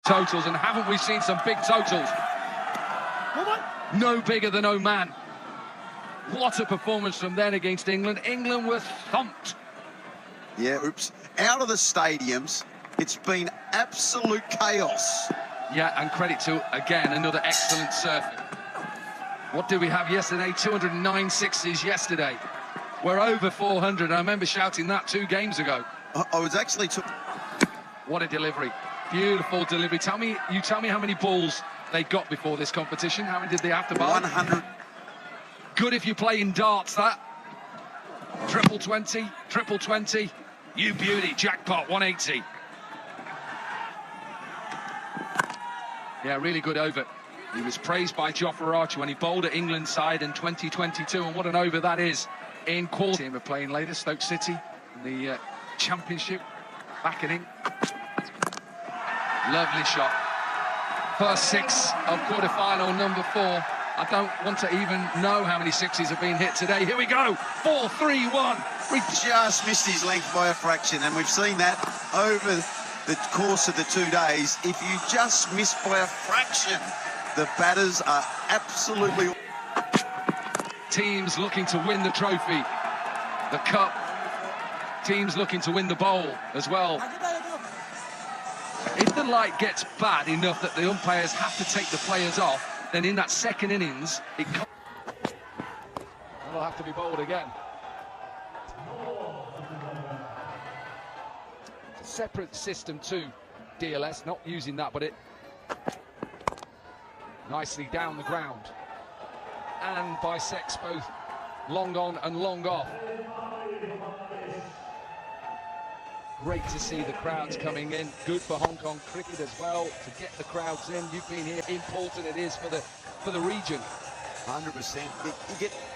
Totals, and haven't we seen some big totals? No bigger than Oman. What a performance from then against England. England were thumped. Yeah, oops. Out of the stadiums, it's been absolute chaos. Yeah, and credit to, again, another excellent serve. What did we have yesterday? 209 sixes yesterday. We're over 400. I remember shouting that 2 games ago. I was actually... What a delivery. Beautiful delivery. Tell me how many balls they got before this competition. How many did they have to buy? 100. Good if you play in darts, that. Triple 20, triple 20. You beauty, jackpot, 180. Yeah, really good over. He was praised by Jofra Archer when he bowled at England's side in 2022, and what an over that is in quarter. Team are playing later, Stoke City, in the Championship, back in England. Lovely shot. First 6 of quarter-final number 4. I don't want to even know how many sixes have been hit today. Here we go. 4-3-1. We just missed his length by a fraction, and we've seen that over the course of the 2 days. If you just miss by a fraction, the batters are absolutely... Teams looking to win the trophy, the cup. Teams looking to win the bowl as well. If the light gets bad enough that the umpires have to take the players off, then in that second innings, it'll have to be bowled again. It's a separate system too, DLS, not using that, but it nicely down the ground. And bisects both long on and long off. Great to see the crowds coming in. Good for Hong Kong cricket as well to get the crowds in. You've been here. Important it is for the region. 100%.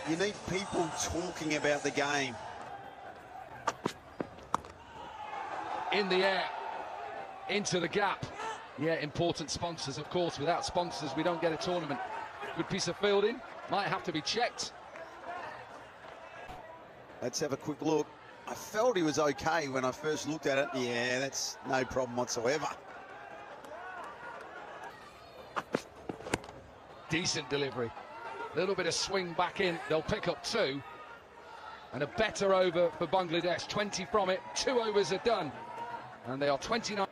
You need people talking about the game. In the air, into the gap. Yeah, important sponsors, of course. Without sponsors, we don't get a tournament. Good piece of fielding. Might have to be checked. Let's have a quick look. I felt he was okay when I first looked at it. Yeah, that's no problem whatsoever. Decent delivery. A little bit of swing back in. They'll pick up 2. And a better over for Bangladesh. 20 from it. 2 overs are done. And they are 29.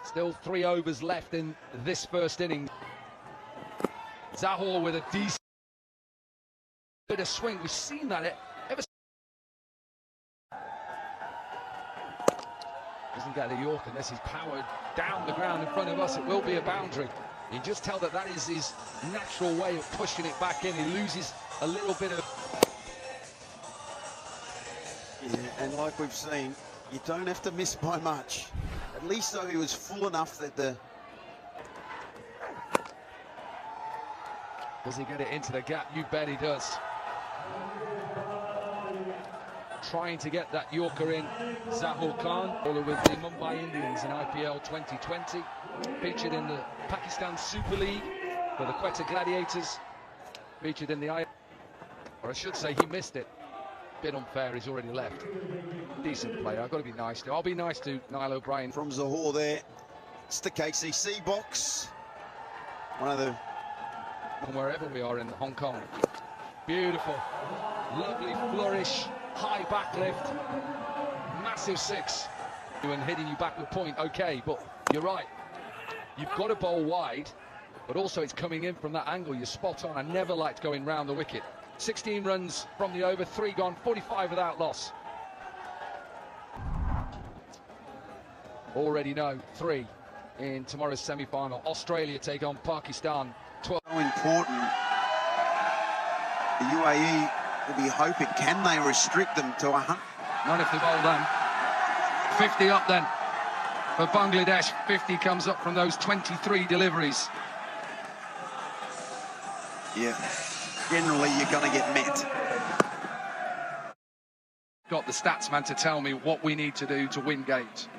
Still 3 overs left in this first inning. Zahor with a decent bit of swing. We've seen that ever. Doesn't get the York unless he's powered down the ground in front of us. It will be a boundary. You can just tell that that is his natural way of pushing it back in. He loses a little bit of... Yeah, and like we've seen, you don't have to miss by much. At least though he was full enough that the... Does he get it into the gap? You bet he does. Trying to get that Yorker in. Zahor Khan, bowler with the Mumbai Indians in IPL 2020. Featured in the Pakistan Super League for the Quetta Gladiators. Featured in the or I should say he missed it. Bit unfair, he's already left. Decent player, I've got to be nice to. I'll be nice to Niall O'Brien. From Zahor there, it's the KCC box. One of the... From wherever we are in Hong Kong. Beautiful, lovely flourish, high backlift, massive 6. And hitting you back with point, okay, but you're right. You've got to bowl wide, but also it's coming in from that angle. You're spot on. I never liked going round the wicket. 16 runs from the over, 3 gone, 45 without loss. Already know 3 in tomorrow's semi-final. Australia take on Pakistan. 12. So important. The UAE will be hoping, can they restrict them to 100? Not if they bowl them. 50 up then for Bangladesh. 50 comes up from those 23 deliveries. Yeah, generally you're going to get met. Got the stats man to tell me what we need to do to win games.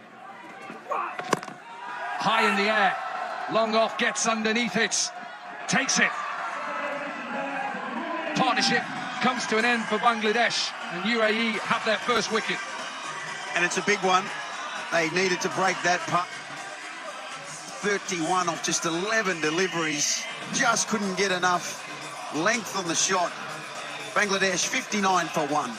High in the air, long off, gets underneath it, takes it. Partnership comes to an end for Bangladesh, and UAE have their first wicket. And it's a big one. They needed to break that putt. 31 off just 11 deliveries. Just couldn't get enough length on the shot. Bangladesh 59 for 1.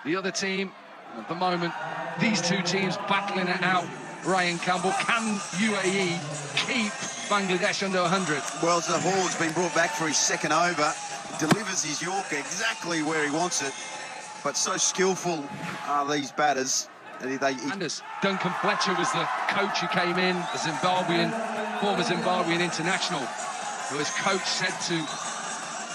The other team, at the moment, these two teams battling it out. Ray and Campbell, can UAE keep Bangladesh under 100? Well, Zahore's been brought back for his second over. Delivers his Yorker exactly where he wants it. But so skillful are these batters. Anders, Duncan Fletcher was the coach who came in, a former Zimbabwean international, who his coach said to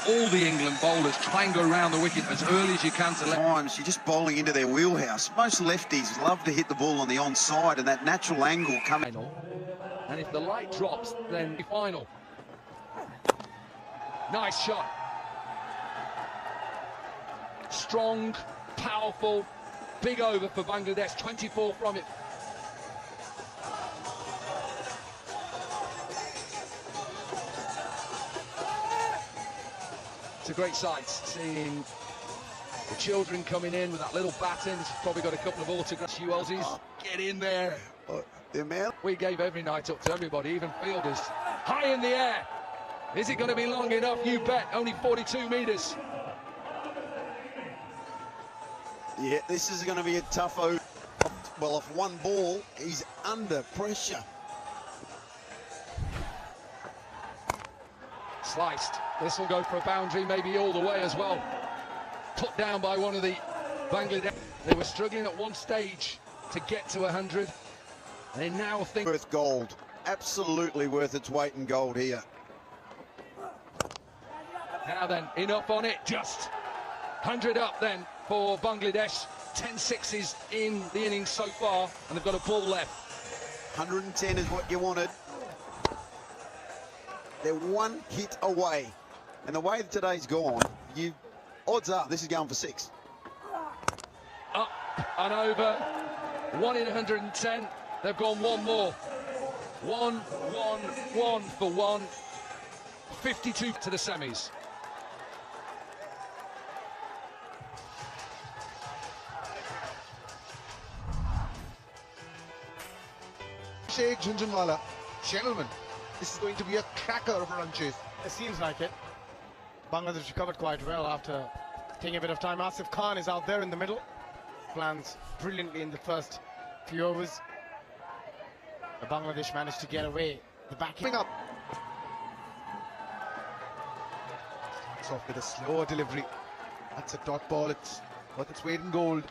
all the England bowlers, try and go around the wicket as early as you can to times you're just bowling into their wheelhouse. Most lefties love to hit the ball on the onside, and that natural angle coming. And if the light drops, then the final. Nice shot. Strong, powerful, big over for Bangladesh, 24 from it. It's a great sight, seeing the children coming in with that little baton. He's probably got a couple of autographs. You Aussies, get in there. The amount we gave every night up to everybody, even fielders. High in the air. Is it going to be long enough? You bet. Only 42 metres. Yeah, this is going to be a tough over. Well, off one ball, he's under pressure. Sliced. This will go for a boundary, maybe all the way as well. Put down by one of the Bangladesh. They were struggling at one stage to get to 100. They now think Worth gold. Absolutely worth its weight in gold here. Now then, enough on it. Just 100 up then for Bangladesh. 10 sixes in the innings so far, and they've got a ball left. 110 is what you wanted. They're one hit away. And the way that today's gone, odds are this is going for 6. Up and over. 1 in 110. They've gone one more. 1, 1, 1 for 1. 52 to the semis. Sheikh Junjunwala, gentlemen, this is going to be a cracker of a run chase. It seems like it. Bangladesh recovered quite well after taking a bit of time. Asif Khan is out there in the middle. Plans brilliantly in the first few overs. But Bangladesh managed to get away. The backing Up. It's off with a slower delivery. That's a dot ball. It's worth its weight in gold.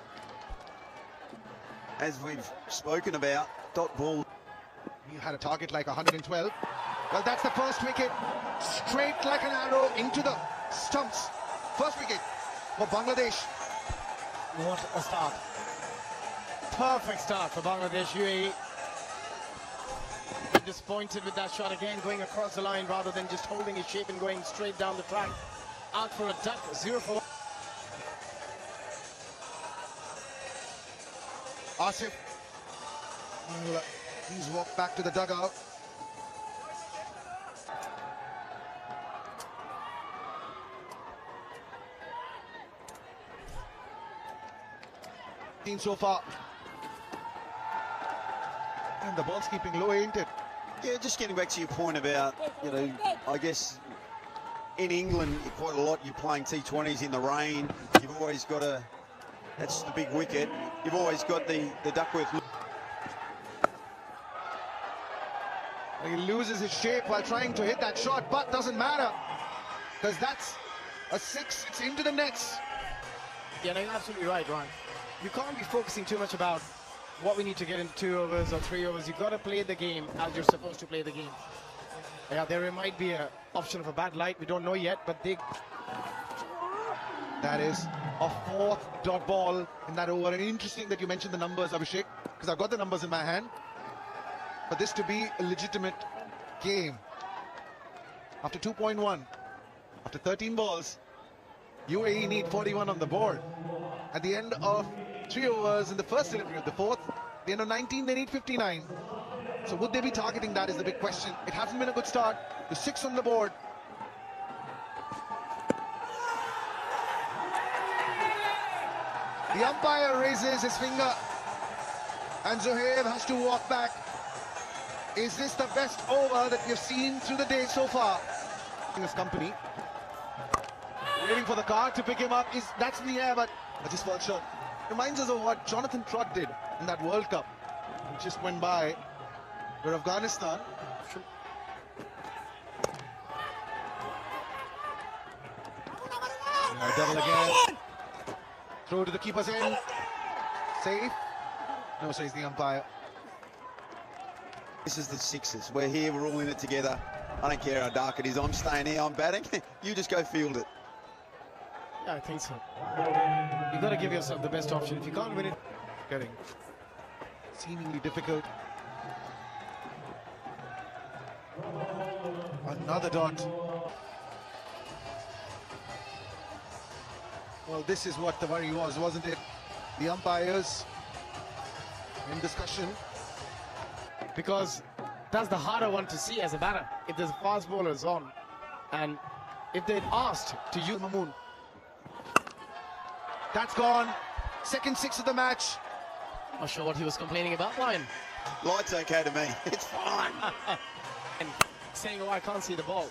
As we've spoken about, dot ball. You had a target like 112. Well, that's the first wicket. Straight like an arrow into the stumps. First wicket for Bangladesh. What a start. Perfect start for Bangladesh. UAE disappointed with that shot again, going across the line rather than just holding his shape and going straight down the track. Out for a duck, 0 for 1. Asif. Well, he's walked back to the dugout. So far, and the ball's keeping low, ain't it? Yeah, just getting back to your point about, I guess in England, quite a lot, you're playing T20s in the rain. You've always got that's the big wicket. You've always got the Duckworth. He loses his shape while trying to hit that shot, but doesn't matter, because that's a 6. It's into the nets. Yeah, no, you're absolutely right, Ryan. You can't be focusing too much about what we need to get in 2 overs or 3 overs. You've got to play the game as you're supposed to play the game. Yeah, there might be an option of a bad light. We don't know yet, but that is a 4th dot ball in that over. And interesting that you mentioned the numbers, Abhishek, because I've got the numbers in my hand. For this to be a legitimate game, after 2.1, after 13 balls, UAE need 41 on the board. At the end of 3 overs in the first delivery of the 4th, at the end of 19, they need 59. So would they be targeting that is the big question. It hasn't been a good start. The 6 on the board. The umpire raises his finger and Zohair has to walk back. Is this the best over that we've seen through the day so far? In his company. Waiting for the car to pick him up. That's in the air, but I just fell short. Reminds us of what Jonathan Trott did in that World Cup. It just went by. Where Afghanistan. Double again. Throw to the keeper's end. Safe. No, says the umpire. This is the sixes. We're here, we're all in it together. I don't care how dark it is. I'm staying here, I'm batting. You just go field it. Yeah, I think so. You've got to give yourself the best option. If you can't win it, Getting seemingly difficult. Another dot. Well, this is what the worry was, wasn't it? The umpires in discussion. because that's the harder one to see as a batter. If there's fast bowlers on, and if they'd asked to use Mamoon. That's gone. Second six of the match. not sure what he was complaining about, Ryan. Light's okay to me. It's fine. And saying, oh, I can't see the ball.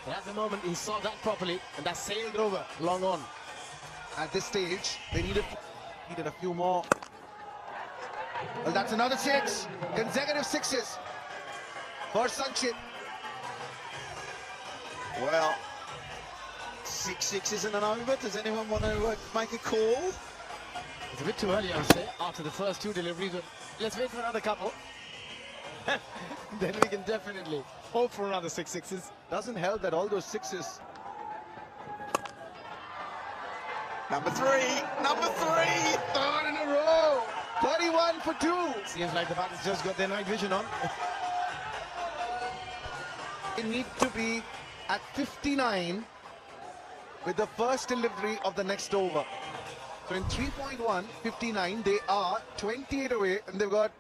But at the moment, he saw that properly, and that sailed over long on. At this stage, they needed a few more. Well, that's another six. Consecutive sixes for Sanchit. Well, 6-6 isn't an over. Does anyone want to make a call? It's a bit too early, I would say, after the first two deliveries. But let's wait for another couple. Then we can definitely hope for another 6 sixes. Doesn't help that all those sixes. Number three. Third in a row. 31 for 2. Seems like the batters just got their night vision on. They need to be at 59 with the first delivery of the next over. So in 3.1, 59, they are 28 away, and they've got